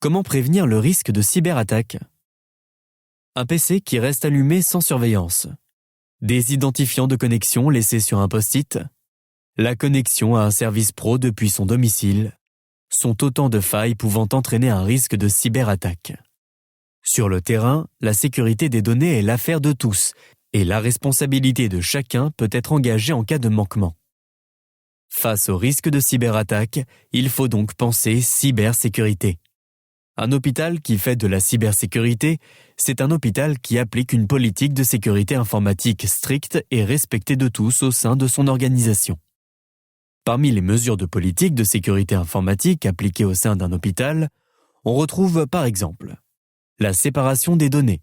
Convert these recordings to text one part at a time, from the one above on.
Comment prévenir le risque de cyberattaque? Un PC qui reste allumé sans surveillance. Des identifiants de connexion laissés sur un post-it. La connexion à un service pro depuis son domicile sont autant de failles pouvant entraîner un risque de cyberattaque. Sur le terrain, la sécurité des données est l'affaire de tous et la responsabilité de chacun peut être engagée en cas de manquement. Face au risque de cyberattaque, il faut donc penser cybersécurité. Un hôpital qui fait de la cybersécurité, c'est un hôpital qui applique une politique de sécurité informatique stricte et respectée de tous au sein de son organisation. Parmi les mesures de politique de sécurité informatique appliquées au sein d'un hôpital, on retrouve par exemple la séparation des données,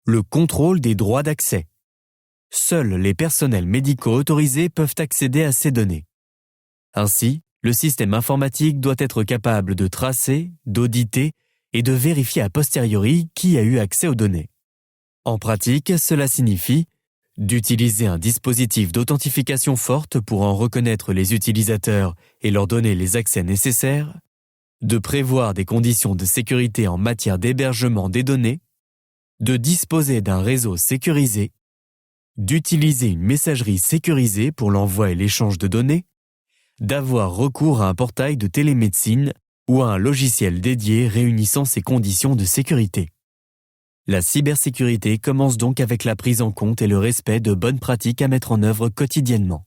le contrôle des droits d'accès. Seuls les personnels médicaux autorisés peuvent accéder à ces données. Ainsi, le système informatique doit être capable de tracer, d'auditer et de vérifier a posteriori qui a eu accès aux données. En pratique, cela signifie d'utiliser un dispositif d'authentification forte pour en reconnaître les utilisateurs et leur donner les accès nécessaires, de prévoir des conditions de sécurité en matière d'hébergement des données, de disposer d'un réseau sécurisé, d'utiliser une messagerie sécurisée pour l'envoi et l'échange de données, d'avoir recours à un portail de télémédecine ou à un logiciel dédié réunissant ces conditions de sécurité. La cybersécurité commence donc avec la prise en compte et le respect de bonnes pratiques à mettre en œuvre quotidiennement.